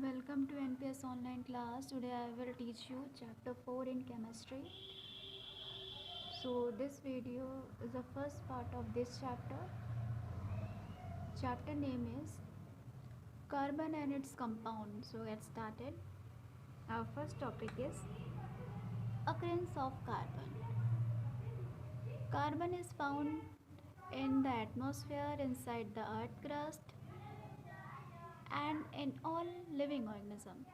Welcome to NPS online class. Today I will teach you chapter 4 in chemistry. So this video is the first part of this chapter. Chapter name is carbon and its compound. So get started. Our first topic is occurrence of carbon. Carbon is found in the atmosphere, inside the earth crust, and in all living organisms.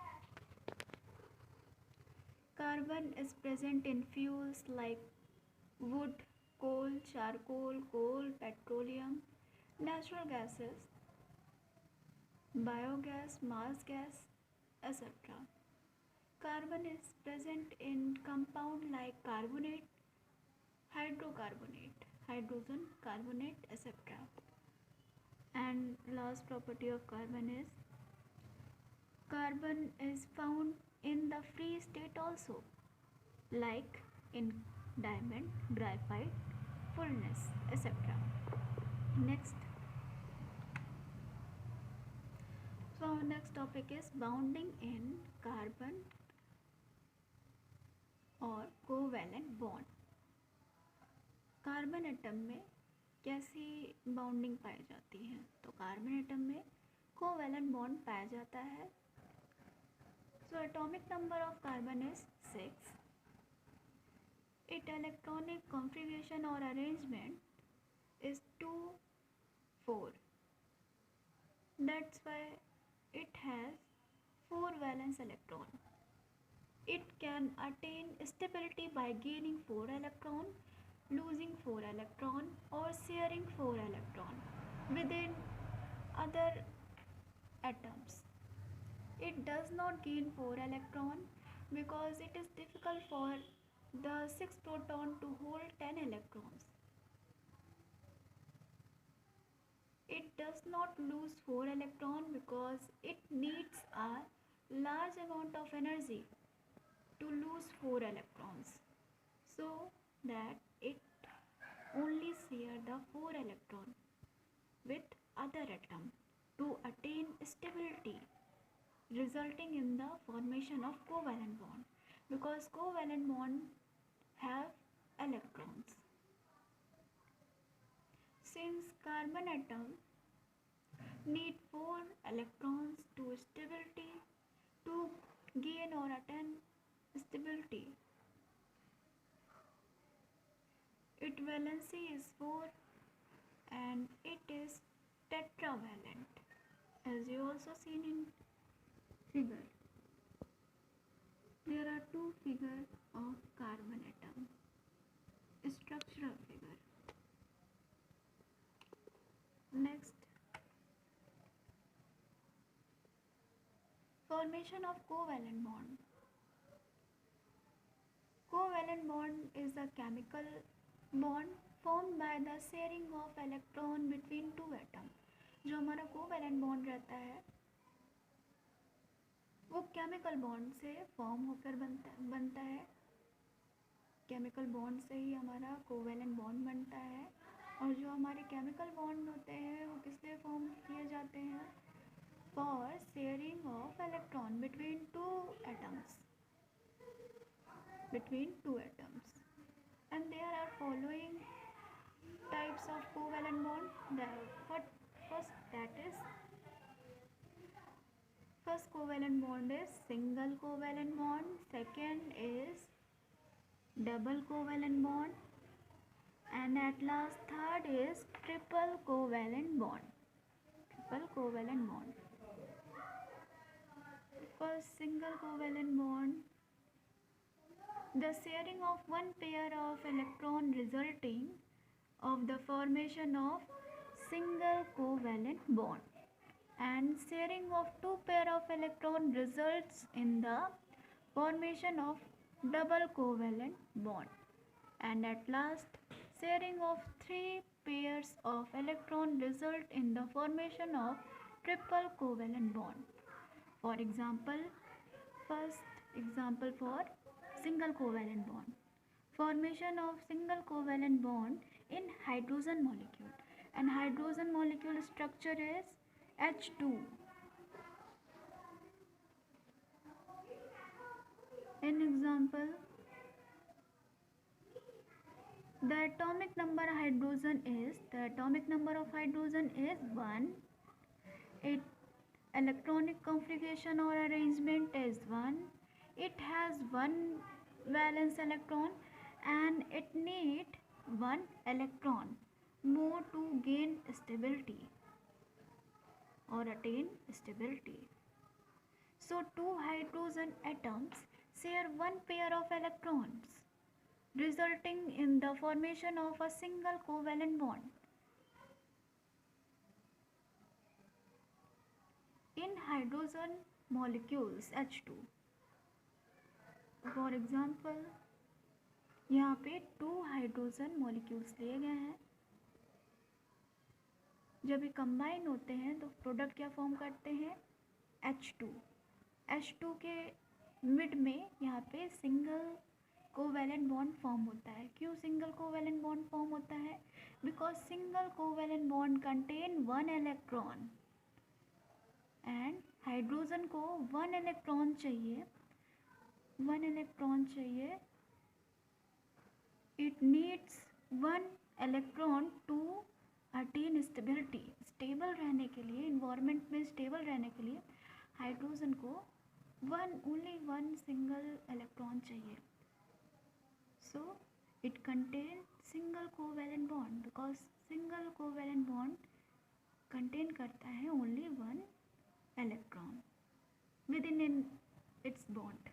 Carbon is present in fuels like wood, coal, charcoal, petroleum, natural gases, biogas, mass gas, etc. Carbon is present in compound like carbonate, hydrocarbonate, hydrogen, carbonate, etc. And last property of carbon is found in the free state also, like in diamond, graphite, fullerene, etc. Next, so our next topic is bounding in carbon और covalent bond. Carbon atom में कैसी bounding पाई जाती है? तो carbon atom में covalent bond पाया जाता है. So atomic number of carbon is 6. It electronic configuration और arrangement is 2 4. That's why it has 4 valence electron. It can attain stability by gaining 4 electron, losing 4 electron, or sharing 4 electron within other atoms. It does not gain 4 electron because it is difficult for the 6 proton to hold 10 electrons. It does not lose 4 electron because it needs a large amount of energy to lose 4 electrons, so that it only share the 4 electron with other atom to attain stability, resulting in the formation of covalent bond, because covalent bond have electrons. Since carbon atom need 4 electrons to stability to gain or attain stability, its valency is 4 and it is tetravalent, as you also seen in figure. There are two figures of carbon atom, structural figure. Next, formation of covalent bond. Covalent bond is a chemical bond formed by the sharing of electron between two atoms. जो हमारा covalent bond रहता है वो chemical bond से form होकर बनता है. Chemical bond से ही हमारा कोवैलेंट बॉन्ड बनता है. और जो हमारे केमिकल बॉन्ड होते हैं वो किस लिए फॉर्म किए जाते हैं? For sharing of electron between two atoms. And there are following types of covalent bond. First covalent bond is single covalent bond. Second is double covalent bond, and at last third is triple covalent bond. First, single covalent bond, the sharing of one pair of electron resulting of the formation of single covalent bond, and sharing of two pair of electron results in the formation of double covalent bond, and at last sharing of three pairs of electron result in the formation of triple covalent bond. For example, first example for single covalent bond. Formation of single covalent bond in hydrogen molecule, and hydrogen molecule structure is H2. The atomic number of hydrogen is 1. Its electronic configuration or arrangement is 1. It has one valence electron and it needs one electron more to gain stability or attain stability. So two hydrogen atoms share one pair of electrons, resulting in the formation of a single covalent bond. In hydrogen molecules H2, for example, यहाँ पे 2 hydrogen molecules लिए गए हैं. जब ये combine होते हैं तो प्रोडक्ट क्या फॉर्म करते हैं? H2. H2 के मिड में यहाँ पे सिंगल कोवेलेंट बॉन्ड फॉर्म होता है. क्यों सिंगल कोवेलेंट बॉन्ड फॉर्म होता है? Because single covalent bond contain one electron and hydrogen को वन इलेक्ट्रॉन चाहिए. It needs one electron to attain stability. Stable रहने के लिए, इन्वायरमेंट में स्टेबल रहने के लिए हाइड्रोजन को only one single electron चाहिए. So it contains single covalent bond because single covalent bond contain करता है only one electron within its bond.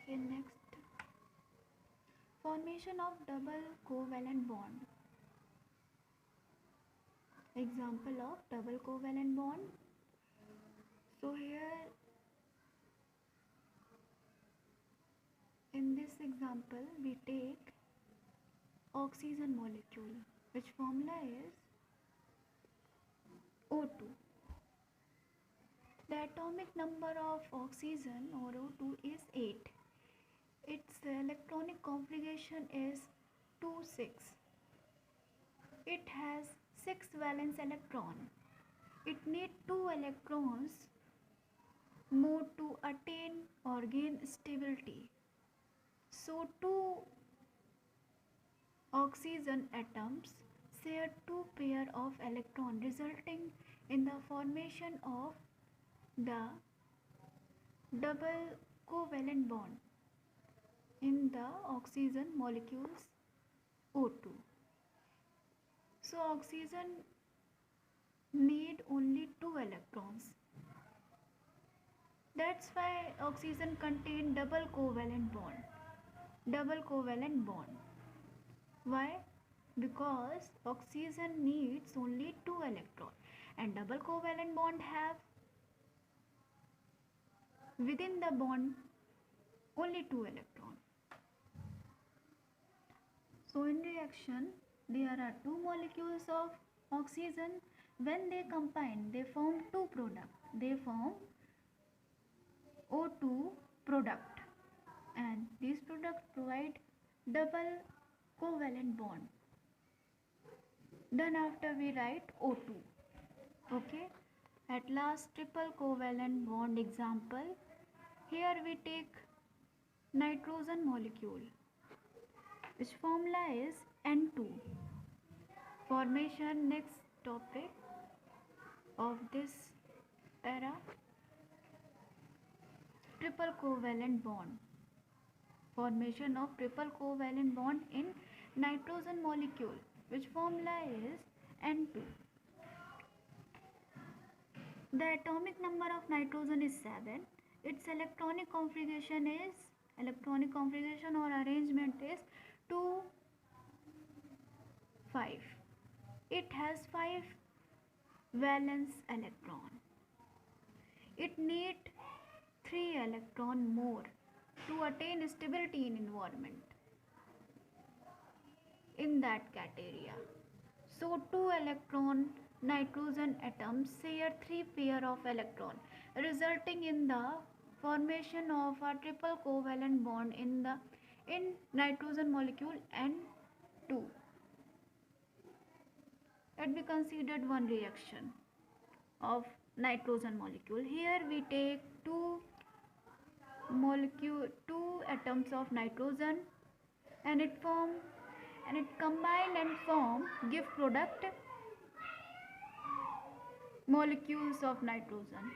Okay, next. Formation of double covalent bond. Example of double covalent bond. So here in this example we take oxygen molecule, which formula is O2. The atomic number of oxygen or O2 is 8. Its electronic configuration is 2,6. It has 6 valence electron. It needs 2 electrons more to attain or gain stability. So 2 oxygen atoms share 2 pair of electrons, resulting in the formation of the double covalent bond in the oxygen molecules O2. So oxygen need only 2 electrons. That's why oxygen contain double covalent bond. Why? Because oxygen needs only 2 electrons and double covalent bond have within the bond only 2 electrons. So in reaction, there are 2 molecules of oxygen. When they combine, they form 2 products. They form O2 product, and these products provide double covalent bond. Then after we write O2. Okay. At last, triple covalent bond example. Here we take nitrogen molecule, which formula is N2. Formation, next topic of this para. Triple covalent bond. Formation of triple covalent bond in nitrogen molecule, which formula is N2. The atomic number of nitrogen is 7. Its electronic configuration or arrangement is 2, 5. It has 5 valence electron. It needs 3 electron more to attain stability in environment in that criteria. So 2 electron nitrogen atoms share 3 pair of electron, resulting in the formation of a triple covalent bond in nitrogen molecule N2. Let me consider one reaction of nitrogen molecule. Here we take 2 atoms of nitrogen and it combine and form give product molecules of nitrogen.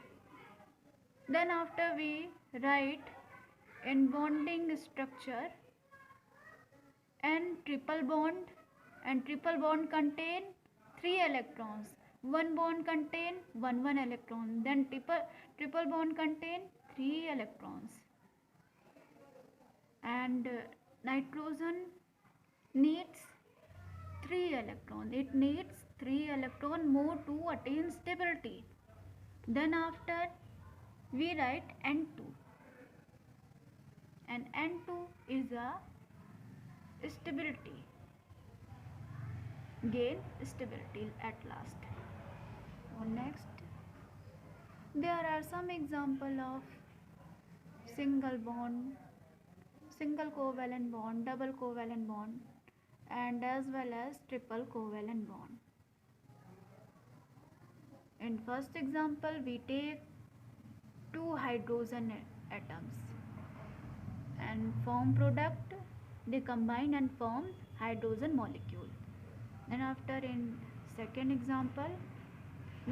Then after we write in bonding structure and triple bond contain 3 electrons. One bond contain one electron. Then triple bond contain 3 electrons. And nitrogen needs 3 electrons. It needs 3 electron more to attain stability. Then after we write N2, and N2 is a stability, gain stability at last. So next, there are some example of single bond, single covalent bond, double covalent bond, and as well as triple covalent bond. In first example, we take two hydrogen atoms and form product. They combine and form hydrogen molecule. Then after in second example,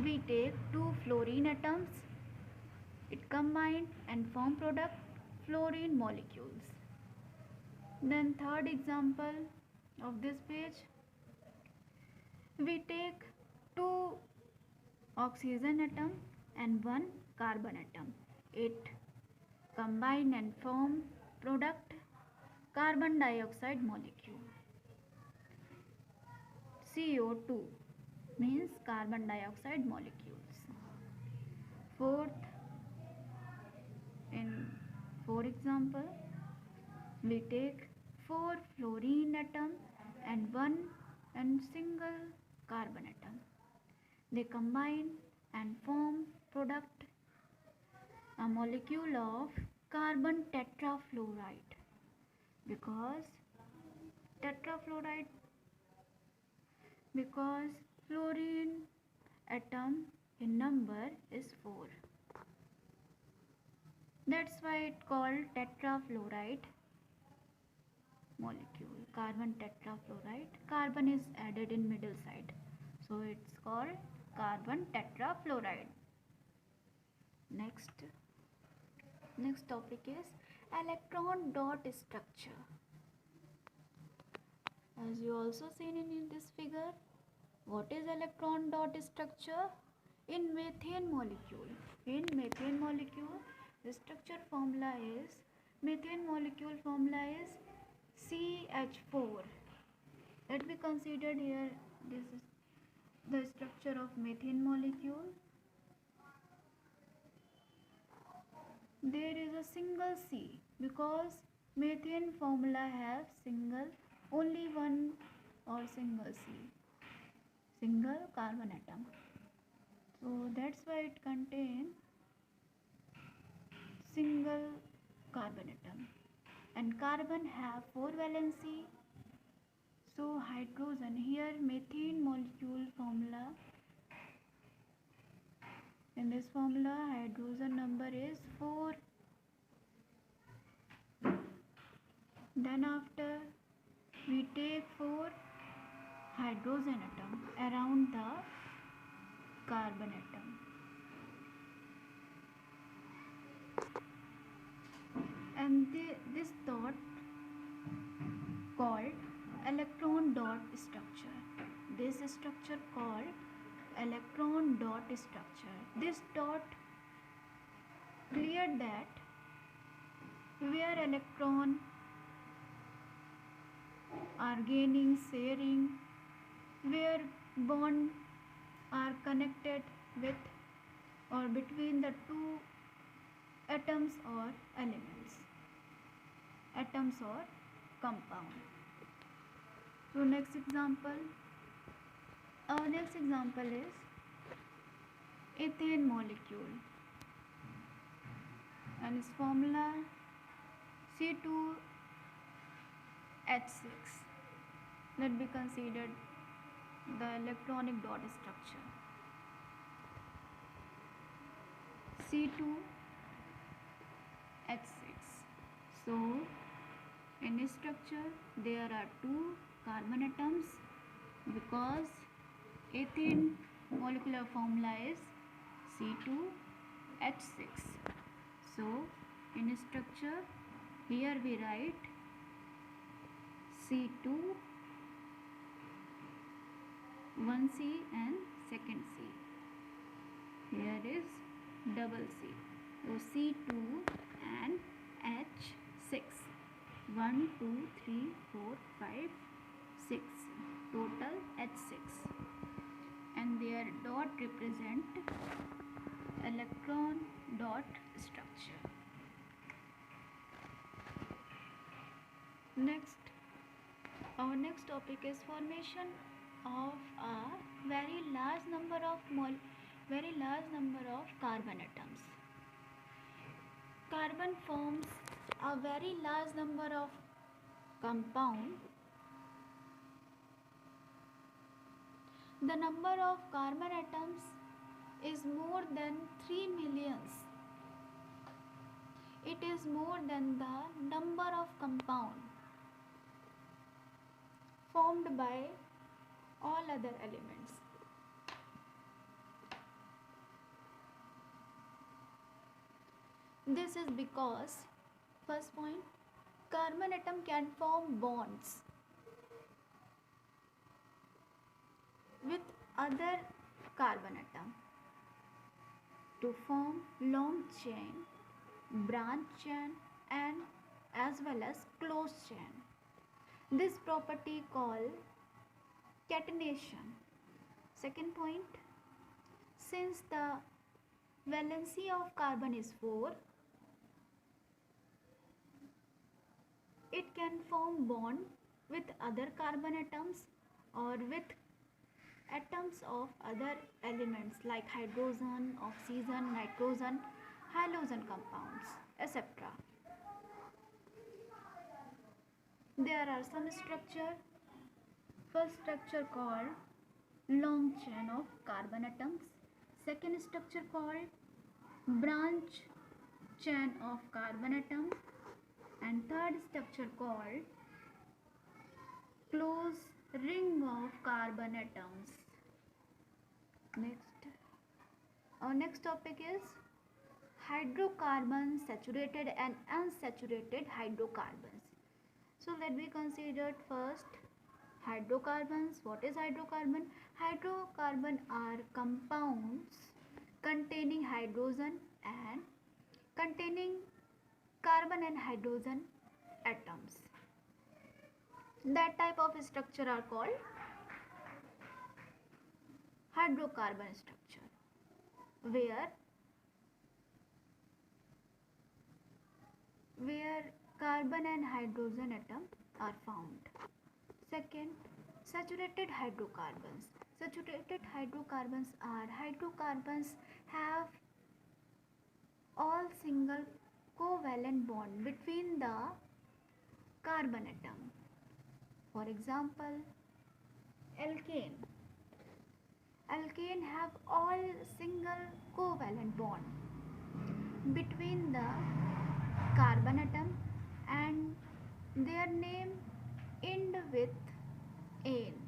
we take two fluorine atoms. It combine and form product fluorine molecules. Then third example of this page, we take two oxygen atom and one carbon atom. It combine and form product carbon dioxide molecule. CO2 means carbon dioxide molecules. In fourth example, we take four fluorine atom and one and single carbon atom. They combine and form product a molecule of carbon tetrafluoride, because fluorine atom in number is 4. That's why it called tetrafluoride molecule, carbon tetrafluoride. Carbon is added in middle side, so it's called carbon tetrafluoride. Next topic is electron dot structure. As you also seen in this figure, what is electron dot structure? In methane molecule, the structure formula is, methane molecule formula is CH4. Let me consider here, this is the structure of methane molecule. There is a single C, because methane formula have only one or single C, single carbon atom. So that's why it contains single carbon atom, and carbon have 4 valency. So hydrogen, here methane molecule formula, in this formula hydrogen number is 4. Then after we take 4 hydrogen atom around the carbon atom, and this dot called electron dot structure. This structure called electron dot structure. This dot clear that where electron are gaining, sharing, where bond are connected with or between the two atoms or elements, atoms or compound. So next example, our next example is ethane molecule, and its formula C2H6. Let be considered the electronic dot structure. C2H6. So In structure, there are two carbon atoms because ethane molecular formula is C2H6. So, in structure, here we write C2, one C and second C. Here is double C. So, C2 and H6. 1, 2, 3, 4, 5, 6. Total H6. And their dot represent electron dot structure. Next, our next topic is formation of a very large number of carbon atoms. Carbon forms a very large number of compound. The number of carbon atoms is more than 3 millions. It is more than the number of compound formed by all other elements. This is because, first point, carbon atom can form bonds with other carbon atom to form long chain, branch chain and as well as closed chain. This property called catenation. Second point, since the valency of carbon is 4, it can form bond with other carbon atoms or with atoms of other elements like hydrogen, oxygen, nitrogen, halogen compounds, etc. There are some structure. First structure called long chain of carbon atoms. Second structure called branch chain of carbon atoms. And third structure called closed ring of carbon atoms. Next, our next topic is hydrocarbons, saturated and unsaturated hydrocarbons. So let me consider first hydrocarbons. What is hydrocarbon? Hydrocarbon are compounds containing hydrogen and containing carbon and hydrogen atoms. That type of structure are called hydrocarbon structure, where carbon and hydrogen atom are found. Second, saturated hydrocarbons. Saturated hydrocarbons are hydrocarbons have all single covalent bond between the carbon atom. For example, alkane. Alkane have all single covalent bond between the carbon atom and their name end with ane.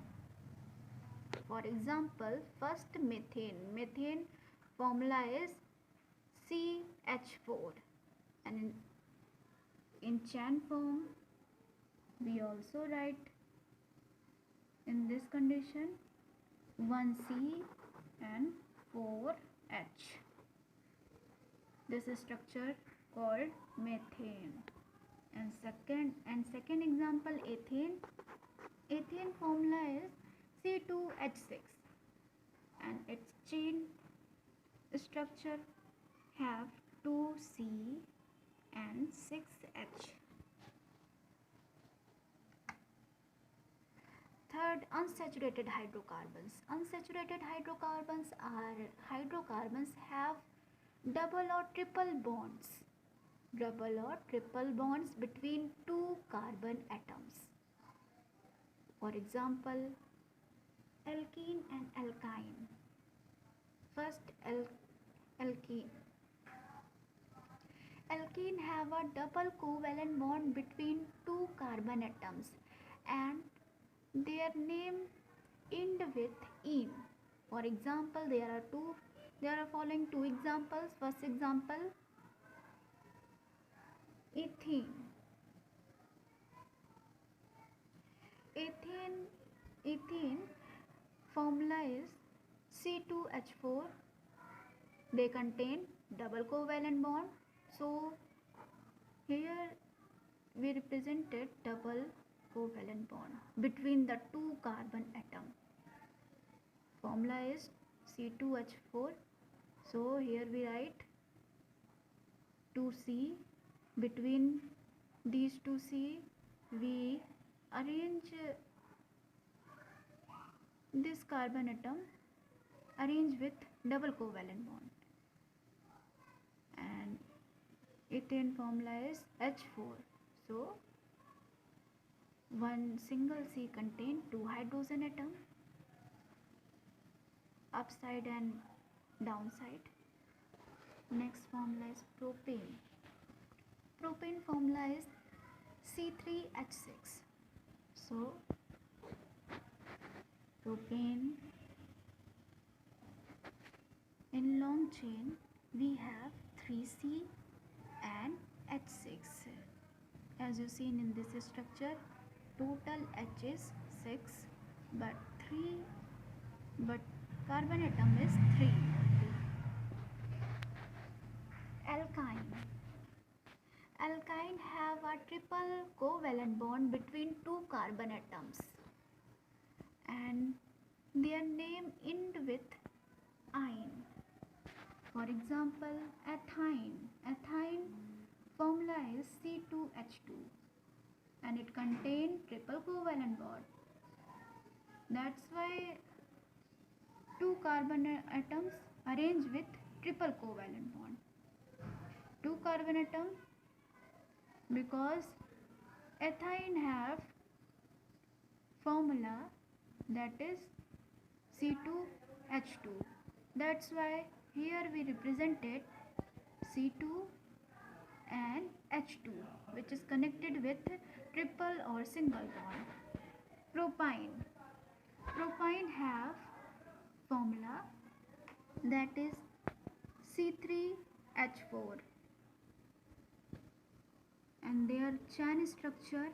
For example, first methane. Methane formula is CH4 and in chain form we also write in this condition 1C and 4H. This is structure called methane. And second example, ethane. Ethane formula is C2H6 and its chain structure have 2C and 6H. Third, unsaturated hydrocarbons. Unsaturated hydrocarbons are hydrocarbons have double or triple bonds. Double or triple bonds between two carbon atoms. For example, alkene and alkyne. First, alkene. Alkene have a double covalent bond between two carbon atoms and their name end with "ene". For example, there are following two examples. First example, ethene. Ethene formula is C2H4. They contain double covalent bond. So here we represented double covalent bond between the two carbon atom. Formula is C2H4. So here we write 2C. Between these two C we arrange this carbon atom arrange with double covalent bond, and ethane formula is H4. So one single C contain two hydrogen atom upside and downside. Next formula is propane. Propane formula is C3H6. So propane in long chain we have 3C and H6. As you seen in this structure, total H is 6 but carbon atom is 3. Alkyne have a triple covalent bond between two carbon atoms and their name end with "ine". For example, ethyne. Ethyne formula is C2H2 and it contains triple covalent bond. That's why two carbon atoms arrange with triple covalent bond. Two carbon atoms because ethyne have formula that is C2H2. That's why here we represented C2 and H2 which is connected with triple or single bond. Propine have formula that is C3H4 and their chain structure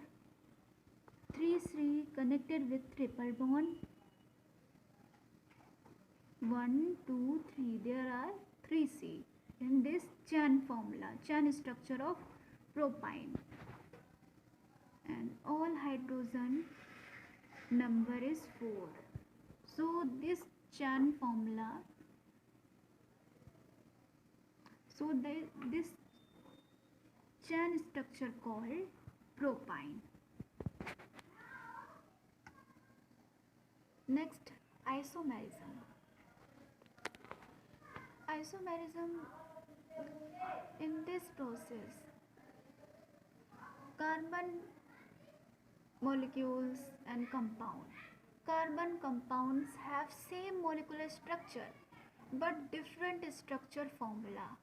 3C connected with triple bond. 1, 2, 3. There are 3C in this chain formula, chain structure of propine, and all hydrogen number is 4. So this chain formula, this chain structure called propine. Next, isomerism. Isomerism, in this process carbon molecules and carbon compounds have same molecular structure but different structure formula.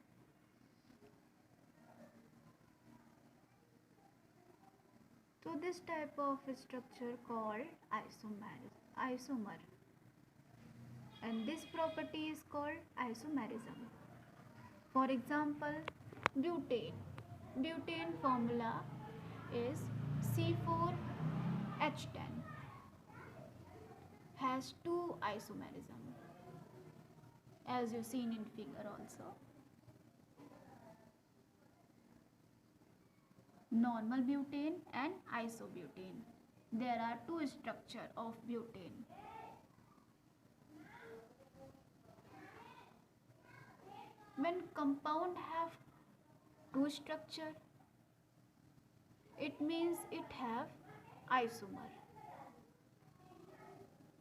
So this type of structure called isomer, and this property is called isomerism. For example, butane. Butane formula is C4H10, has two isomerism as you seen in figure also. Normal butane and isobutane. There are two structure of butane. When compound have two structure, it means it have isomer.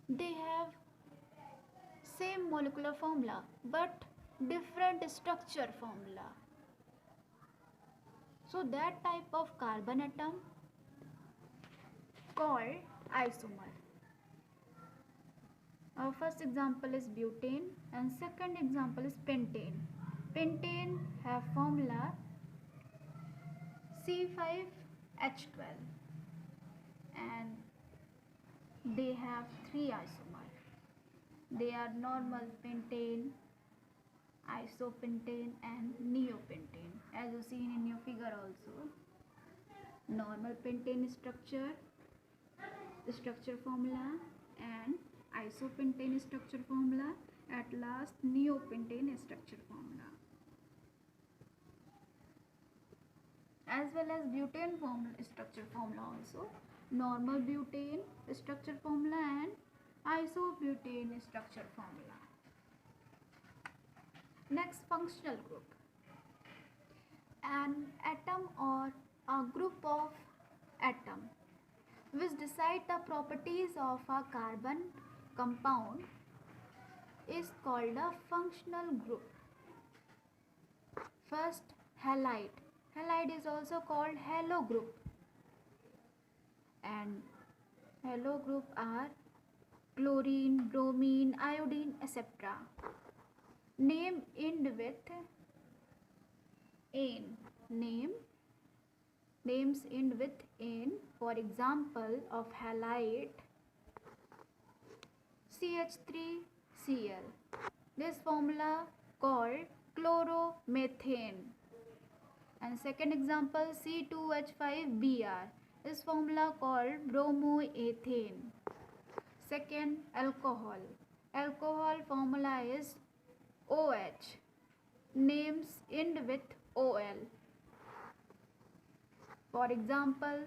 They have same molecular formula but different structure formula. So that type of carbon atom called isomer. Our first example is butane and second example is pentane. Pentane have formula C5H12, and they have three isomers. They are normal pentane, isopentane, and neopentane, as you seen in your figure also. Normal pentane structure formula, and isopentane structure formula, at last neopentane structure formula, as well as butane structure formula also. Normal butane structure formula and isobutane structure formula. Next, functional group. An atom or a group of atom which decide the properties of a carbon compound is called a functional group. First, halide. Halide is also called halo group, and halo group are chlorine, bromine, iodine, etc. Name end with ane. Names end with ane. For example of halide, CH3Cl. This formula called chloromethane. And second example, C2H5Br. This formula called bromoethane. Second, alcohol. Alcohol formula is OH. Names end with OL. For example,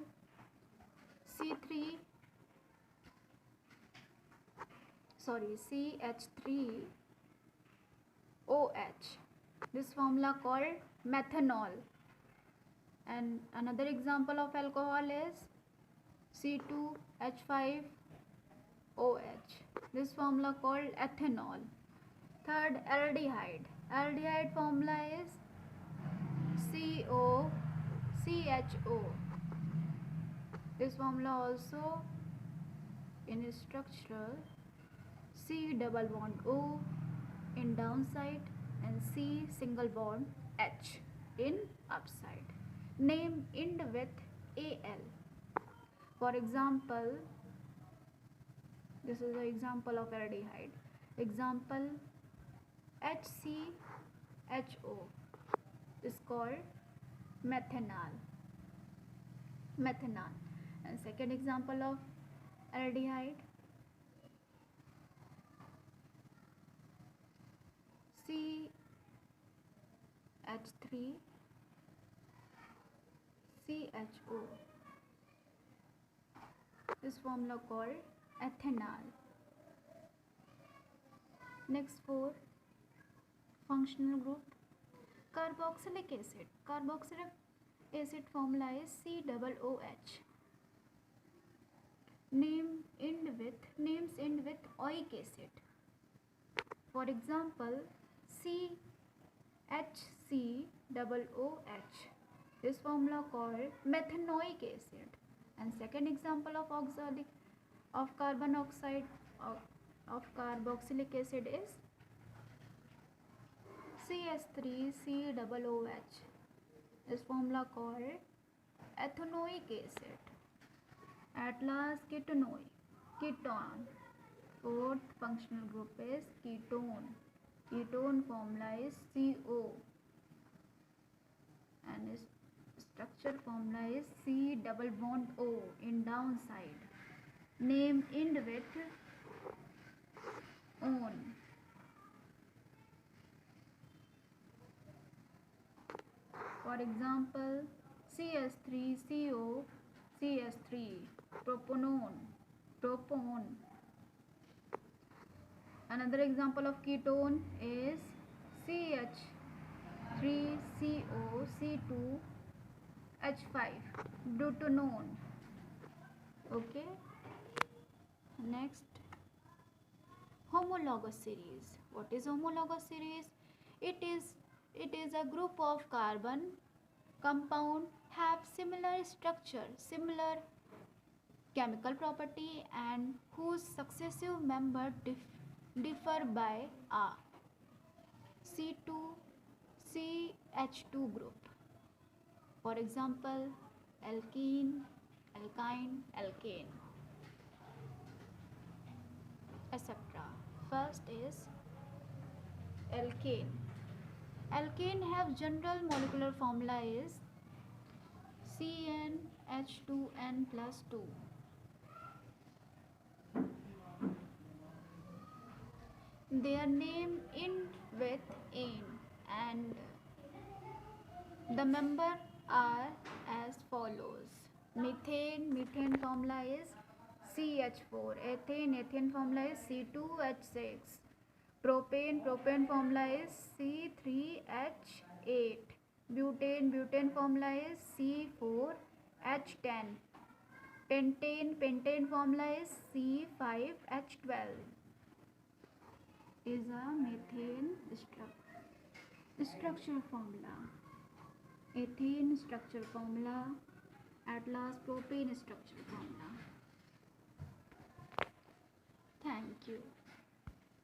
CH3OH. This formula called methanol. And another example of alcohol is C2H5OH. This formula called ethanol. Third, aldehyde. Aldehyde formula is COCHO. This formula also in structural C double bond O in downside and C single bond H in upside. Name end with AL. For example, this is an example of aldehyde. Example, HCHO is called methanol. And second example of aldehyde, CH3CHO. This formula called ethanol. Next, for functional group, carboxylic acid. Carboxylic acid formula is COOH. Names end with oic acid. For example, CHCOOH. This formula called methanoic acid. And second example of carbon oxide of carboxylic acid is CH3COOH. This formula called ethanoic acid. At last, ketone. Fourth functional group is ketone. Ketone formula is CO, and its structure formula is C double bond O in downside. Name end with on. For example, CS3CO, CS3, propone. Another example of ketone is CH3CO, C2H5, butanone. Okay. Next, homologous series. What is homologous series? It is a group of carbon compound have similar structure, similar chemical property, and whose successive member differ by a C2CH2 group. For example, alkene, alkyne, alkane, etc. First is alkane. Alkane have general molecular formula is CnH2n plus 2. Their name end with "ane" and the members are as follows. Methane formula is CH4. Ethane formula is C2H6. Propane formula is C3H8. Butane formula is C4H10. Pentane formula is C5H12. Is a methane structure formula. Ethane structure formula. At last, propane structure formula. Thank you.